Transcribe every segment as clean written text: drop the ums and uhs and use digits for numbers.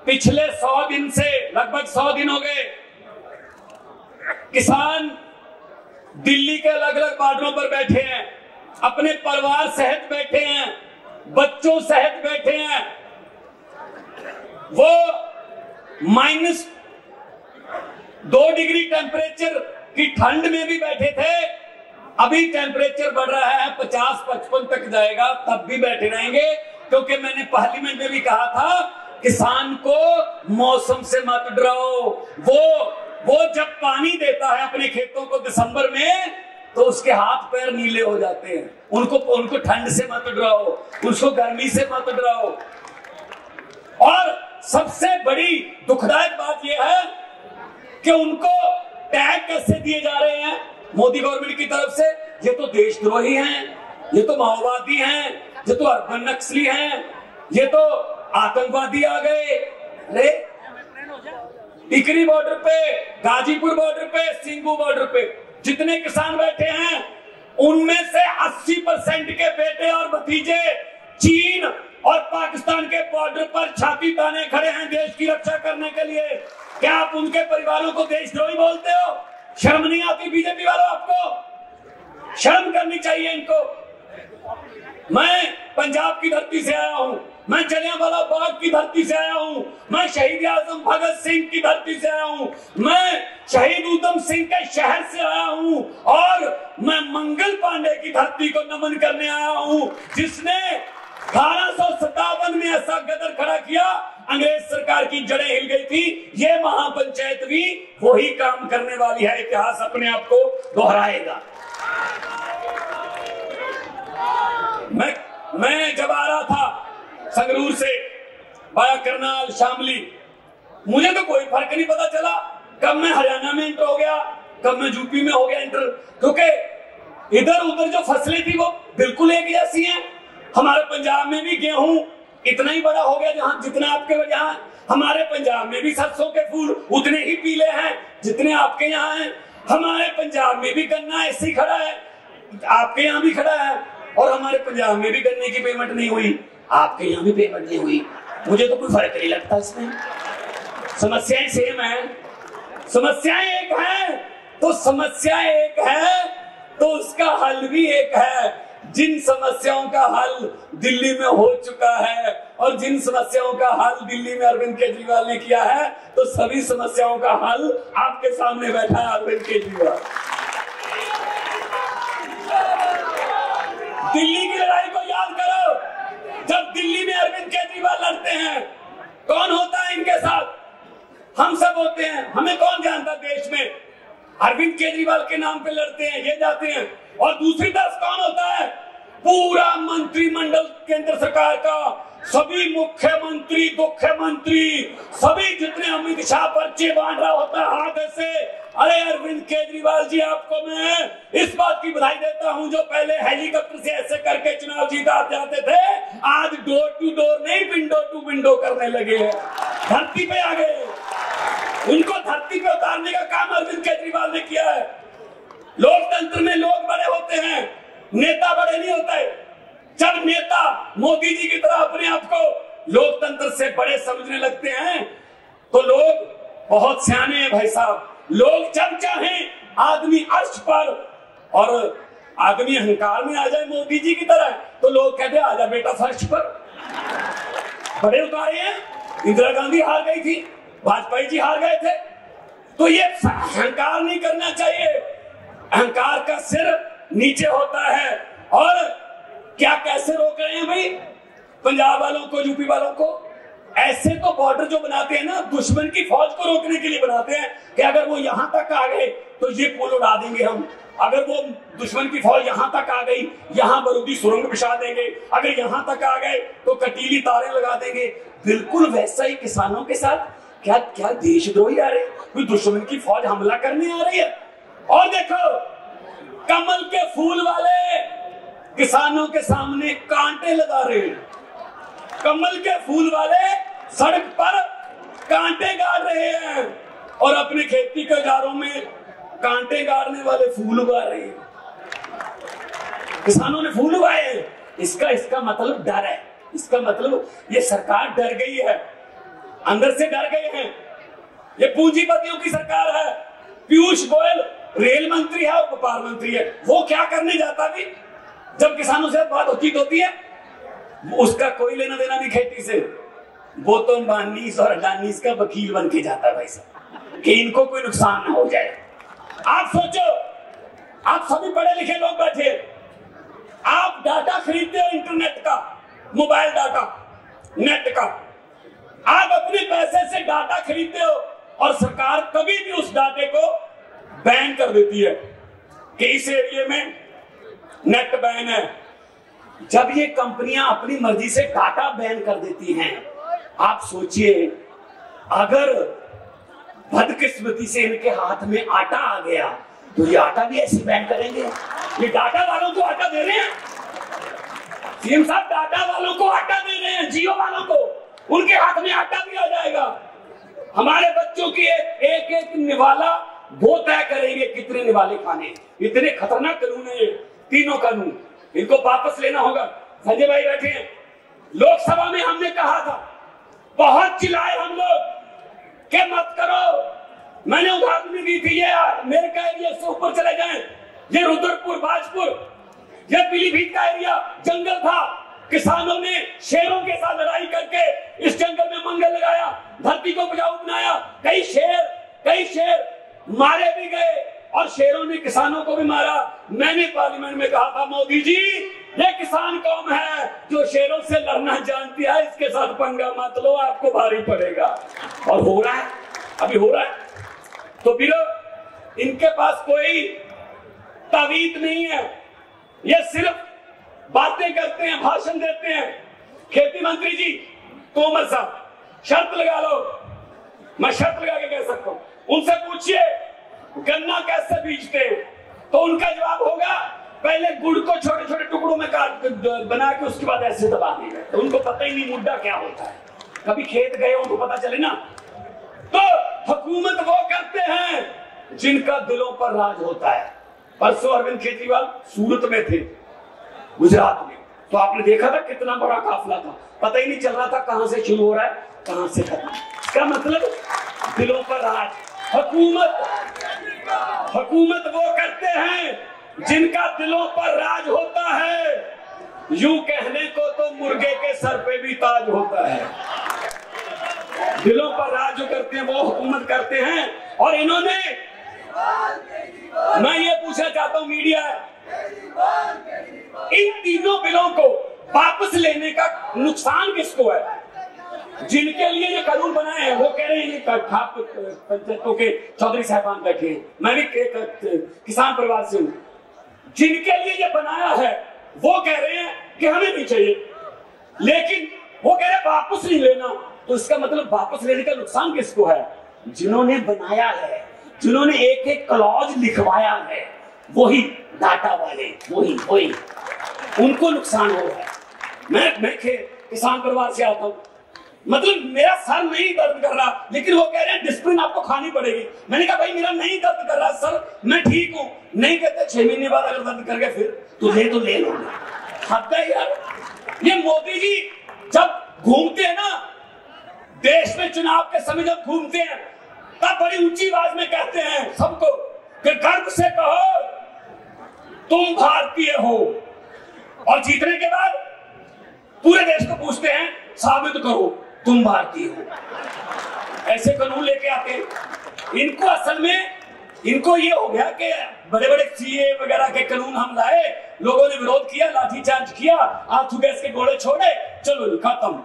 पिछले 100 दिन से, लगभग 100 दिन हो गए, किसान दिल्ली के अलग अलग बॉर्डरों पर बैठे हैं, अपने परिवार सहित बैठे हैं, बच्चों सहित बैठे हैं। वो -2 डिग्री टेम्परेचर की ठंड में भी बैठे थे। अभी टेम्परेचर बढ़ रहा है, 50-55 तक जाएगा, तब भी बैठे रहेंगे, क्योंकि मैंने पार्लियामेंट में भी कहा था किसान को मौसम से मत डराओ। वो जब पानी देता है अपने खेतों को दिसंबर में, तो उसके हाथ पैर नीले हो जाते हैं। उनको ठंड से मत डराओ, उसको गर्मी से मत डराओ। और सबसे बड़ी दुखदायक बात यह है कि उनको टैग कैसे दिए जा रहे हैं मोदी गवर्नमेंट की तरफ से। ये तो देशद्रोही हैं, ये तो माओवादी हैं, ये तो अर्बन नक्सली हैं, ये तो आतंकवादी आ गए। अरे टिकरी बॉर्डर पे, गाजीपुर बॉर्डर पे, सिंगू बॉर्डर पे जितने किसान बैठे हैं, उनमें से 80% के बेटे और भतीजे चीन और पाकिस्तान के बॉर्डर पर छाती ताने खड़े हैं देश की रक्षा करने के लिए। क्या आप उनके परिवारों को देशद्रोही बोलते हो? शर्म नहीं आती बीजेपी वालों? आपको शर्म करनी चाहिए इनको। मैं पंजाब की धरती से आया हूं, मैं जलियांवाला बाग की धरती से आया हूं, मैं शहीद आजम भगत सिंह की धरती से आया हूं, मैं शहीद उधम सिंह के शहर से आया हूं, और मैं मंगल पांडे की धरती को नमन करने आया हूं, जिसने 1857 में ऐसा गदर खड़ा किया, अंग्रेज सरकार की जड़ें हिल गई थी। ये महापंचायत भी वही काम करने वाली है। इतिहास अपने आप को दोहराएगा। मैं जब आ रहा था संगरूर से वाया करनाल शामली, मुझे तो कोई फर्क नहीं पता चला कब मैं हरियाणा में इंटर हो गया, कब मैं यूपी में हो गया इंटर, क्योंकि इधर उधर जो फसलें थी वो बिल्कुल एक जैसी हैं। हमारे पंजाब में भी गेहूं इतना ही बड़ा हो गया जहां जितना आपके यहाँ, हमारे पंजाब में भी सरसों के फूल उतने ही पीले हैं जितने आपके यहाँ हैं। हमारे पंजाब में भी गन्ना ऐसे ही खड़ा है, आपके यहाँ भी खड़ा है, और हमारे पंजाब में भी गन्ने की पेमेंट नहीं हुई, आपके यहाँ भी पेमेंट नहीं हुई। मुझे तो कोई फर्क नहीं लगता इसमें। समस्याएं सेम है, समस्याएं एक है, तो समस्या एक है तो उसका हल भी एक है। जिन समस्याओं का हल दिल्ली में हो चुका है और जिन समस्याओं का हल दिल्ली में अरविंद केजरीवाल ने किया है, तो सभी समस्याओं का हल आपके सामने बैठा है अरविंद केजरीवाल। दिल्ली की लड़ाई को याद करो, जब दिल्ली में अरविंद केजरीवाल लड़ते हैं, कौन होता है इनके साथ? हम सब होते हैं। हमें कौन जानता देश में? अरविंद केजरीवाल के नाम पे लड़ते हैं, ये जाते हैं। और दूसरी तरफ कौन होता है? पूरा मंत्रिमंडल केंद्र सरकार का, सभी मुख्यमंत्री सभी जितने अमित शाह पर्चे बांट रहा होता है हाथ से। अरे अरविंद केजरीवाल जी, आपको मैं इस बात की बधाई देता हूं, जो पहले हेलीकॉप्टर से ऐसे करके चुनाव जीता जाते थे, आज डोर टू डोर नहीं विंडो टू विंडो करने लगे हैं, धरती पे आ गए। उनको धरती पे उतारने का काम अरविंद केजरीवाल ने किया है। लोकतंत्र में लोग बड़े होते हैं, नेता बड़े नहीं होते। जब नेता मोदी जी की तरह अपने आप को लोकतंत्र से बड़े समझने लगते हैं, तो लोग बहुत सियाने हैं भाई साहब। लोग जब चाहें आदमी अर्श पर, और आदमी अहंकार में आ जाए मोदी जी की तरह, तो लोग कहते हैं आजा बेटा फर्श पर। बड़े उतारे हैं। इंदिरा गांधी हार गई थी, वाजपेयी जी हार गए थे। तो ये अहंकार नहीं करना चाहिए। अहंकार का सिर नीचे होता है। और क्या कैसे रोक रहे हैं भाई पंजाब वालों को, यूपी वालों को? ऐसे तो बॉर्डर जो बनाते हैं ना, दुश्मन की फौज को रोकने के लिए बनाते हैं कि अगर वो यहां तक आ गए तो ये पुल उड़ा देंगे हम, अगर वो दुश्मन की फौज यहां तक आ गई, यहां बारूदी सुरंग बिछा देंगे, अगर यहां तक आ गए तो कटीली तारें लगा देंगे। बिल्कुल वैसा ही किसानों के साथ। क्या क्या देशद्रोही आ रहे, कोई दुश्मन की फौज हमला करने आ रही है। और देखो, कमल के फूल वाले किसानों के सामने कांटे लगा रहे हैं। कमल के फूल वाले सड़क पर कांटे गाड़ रहे हैं और अपने खेती के औजारों में कांटे गाड़ने वाले फूल उगा रहे हैं। किसानों ने फूल उगाए हैं। इसका मतलब डर है। इसका मतलब ये सरकार डर गई है। अंदर से डर गए हैं। ये पूंजीपतियों की सरकार है। पीयूष गोयल रेल मंत्री है और व्यापार मंत्री है, वो क्या करने जाता भी जब किसानों से बात होती है? उसका कोई लेना देना नहीं खेती से, वो तो अंबानीस और अडानीस का वकील बन के जाता है भाई साहब, कि इनको कोई नुकसान ना हो जाए। आप सोचो, आप सभी पढ़े लिखे लोग बैठे, आप डाटा खरीदते हो इंटरनेट का, मोबाइल डाटा, नेट का, आप अपने पैसे से डाटा खरीदते हो और सरकार कभी भी उस डाटे को बैन कर देती है कि इस एरिया में नेट बैन है। जब ये कंपनियां अपनी मर्जी से डाटा बैन कर देती हैं, आप सोचिए अगर बदकिस्मती से इनके हाथ में आटा आ गया तो ये आटा भी ऐसे बैन करेंगे। ये डाटा वालों को आटा दे रहे हैं, सीएम साहब डाटा वालों को आटा दे रहे हैं, जियो वालों को, उनके हाथ में आटा भी आ जाएगा। हमारे बच्चों की एक एक निवाला वो तय करेंगे कितने निवाले खाने। इतने खतरनाक कानून है ये, तीनों कानून, इनको वापस लेना होगा। संजय भाई बैठे हैं, लोकसभा में हमने कहा था, बहुत चिल्लाए हम लोग कि मत करो, मैंने उदाहरण भी दी थी, ये मेरे का एरिया से ऊपर चले जाएं, ये रुद्रपुर, बाजपुर, ये पीलीभीत का एरिया जंगल था, किसानों ने शेरों के साथ लड़ाई करके इस जंगल में मंगल लगाया, धरती को उपजाऊ बनाया, कई शेर मारे भी गए और शेरों ने किसानों को भी मारा। मैंने पार्लियामेंट में कहा था, मोदी जी ये किसान कौम है जो शेरों से लड़ना जानती है, इसके साथ पंगा मत लो, आपको भारी पड़ेगा। और हो रहा है, अभी हो रहा है। तो फिर इनके पास कोई तावीज नहीं है, ये सिर्फ बातें करते हैं, भाषण देते हैं। खेती मंत्री जी तोमर साहब शर्त लगा लो, मैं शर्त लगा के कह सकता हूं, उनसे पूछिए गन्ना कैसे बीजते हैं, तो उनका जवाब होगा पहले गुड़ को छोटे छोटे टुकड़ों में काट बना के उसके बाद ऐसे दबा देंगे। तो उनको पता ही नहीं मुद्दा क्या होता है, कभी खेत गए उनको पता चले ना। तो हुकूमत वो करते हैं जिनका दिलों पर राज होता है। परसों अरविंद केजरीवाल सूरत में थे, गुजरात में, तो आपने देखा था कितना बड़ा काफिला था, पता ही नहीं चल रहा था कहां से शुरू हो रहा है कहां से खत्म। इसका मतलब दिलों पर राज। हुकूमत वो करते हैं जिनका दिलों पर राज होता है। यूं कहने को तो मुर्गे के सर पे भी ताज होता है। दिलों पर राज जो करते हैं वो हुकूमत करते हैं। और इन्होंने, मैं ये पूछना चाहता हूं मीडिया, इन तीनों बिलों को वापस लेने का नुकसान किसको है? जिनके लिए ये कानून बनाए हैं वो कह रहे हैं, पंचायतों के चौधरी साहबान बैठे हैं, मैं भी किसान परिवार से हूं, जिनके लिए ये बनाया है वो कह रहे हैं कि हमें नहीं चाहिए, लेकिन वो कह रहे हैं वापस नहीं लेना। तो इसका मतलब वापस लेने का नुकसान किसको है? जिन्होंने बनाया है, जिन्होंने एक एक क्लॉज लिखवाया है, वही डाटा वाले, वही उनको नुकसान हो रहा है। मैं किसान परिवार से आता हूं, मतलब मेरा सर नहीं दर्द कर रहा, लेकिन वो कह रहे हैं डिस्प्लिन आपको खानी पड़ेगी। मैंने कहा भाई मेरा नहीं दर्द कर रहा सर, मैं ठीक हूं। नहीं कहते 6 महीने बाद अगर दर्द कर गए फिर तो ले लो। हद है यार। ये मोदी जी जब घूमते हैं ना देश में, चुनाव के समय जब घूमते हैं, तब बड़ी ऊंची आवाज में कहते हैं सबको कि गर्व से कहो तुम भारतीय हो, और जीतने के बाद पूरे देश को पूछते हैं साबित करो तुम भारतीय हो। ऐसे कानून लेके आते हैं। इनको असल में इनको ये हो गया कि बड़े बड़े सीए वगैरह के कानून हम लाए, लोगों ने विरोध किया, लाठीचार्ज किया, आंसू गैस के गोले छोड़े, चलो खत्म।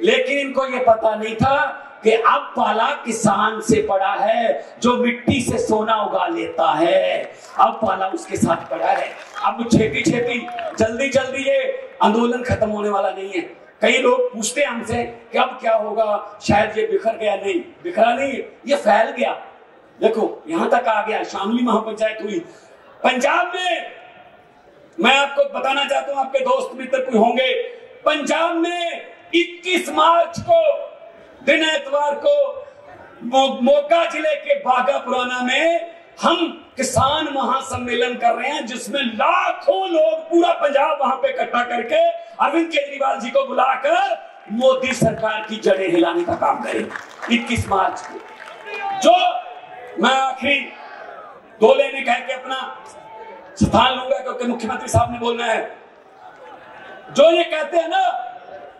लेकिन इनको ये पता नहीं था कि अब पाला किसान से पड़ा है जो मिट्टी से सोना उगा लेता है, अब पाला उसके साथ पड़ा है। अब छेती जल्दी ये आंदोलन खत्म होने वाला नहीं है। कई लोग पूछते हैं हमसे कि अब क्या होगा, शायद ये बिखर गया। नहीं, बिखरा नहीं, ये फैल गया। देखो यहां तक आ गया, शामली महापंचायत हुई पंजाब में। मैं आपको बताना चाहता हूं, आपके दोस्त मित्र कोई होंगे, पंजाब में 21 मार्च को दिन एतवार को मोगा जिले के बागा पुराना में हम किसान महासम्मेलन कर रहे हैं, जिसमें लाखों लोग, पूरा पंजाब वहां पे इकट्ठा करके अरविंद केजरीवाल जी को बुलाकर मोदी सरकार की जड़ें हिलाने का काम करें 21 मार्च को। जो मैं आखिरी 2 लाइनें कह के अपना स्थान लूंगा, क्योंकि मुख्यमंत्री साहब ने बोलना है। जो ये कहते हैं ना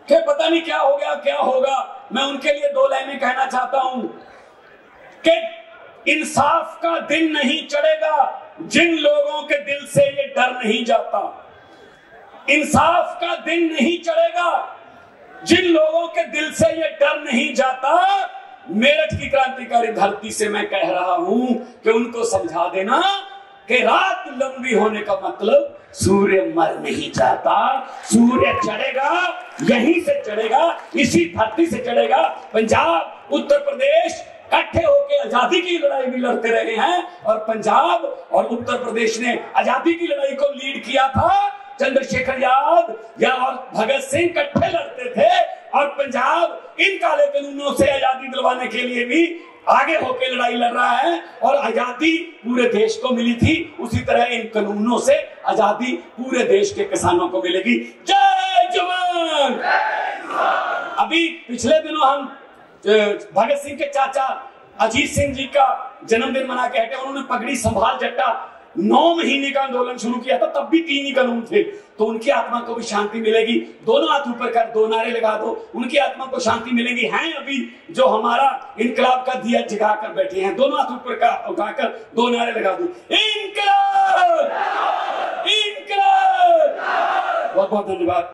कि पता नहीं क्या हो गया क्या होगा, मैं उनके लिए 2 लाइनें कहना चाहता हूं कि इंसाफ का दिन नहीं चढ़ेगा जिन लोगों के दिल से ये डर नहीं जाता। इंसाफ का दिन नहीं चढ़ेगा जिन लोगों के दिल से ये डर नहीं जाता। मेरठ की क्रांतिकारी धरती से मैं कह रहा हूं कि उनको समझा देना कि रात लंबी होने का मतलब सूर्य मर नहीं जाता। सूर्य चढ़ेगा, यहीं से चढ़ेगा, इसी धरती से चढ़ेगा। पंजाब, उत्तर प्रदेश इकट्ठे होकर आजादी की लड़ाई भी लड़ते रहे हैं, और पंजाब और उत्तर प्रदेश ने आजादी की लड़ाई को लीड किया था। चंद्रशेखर याद या और भगत सिंह इकट्ठे लड़ते थे, और पंजाब इन काले कानूनों से आजादी दिलवाने के लिए भी आगे होकर लड़ाई लड़ रहा है, और आजादी पूरे देश को मिली थी। उसी तरह इन कानूनों से आजादी पूरे देश के किसानों को मिलेगी। जय जवान। अभी पिछले दिनों हम भगत सिंह के चाचा अजीत सिंह जी का जन्मदिन मना के हटे। उन्होंने पगड़ी संभाल जट्टा 9 महीने का आंदोलन शुरू किया था, तब भी 3 ही कानून थे। तो उनकी आत्मा को भी शांति मिलेगी। दोनों हाथ ऊपर कर 2 नारे लगा दो, उनकी आत्मा को शांति मिलेगी। हैं अभी जो हमारा इनकलाब का दिया जगा कर बैठे हैं, दोनों हाथ ऊपर का उठाकर 2 नारे लगा दो, इनकलाब, इनकलाब। बहुत बहुत धन्यवाद।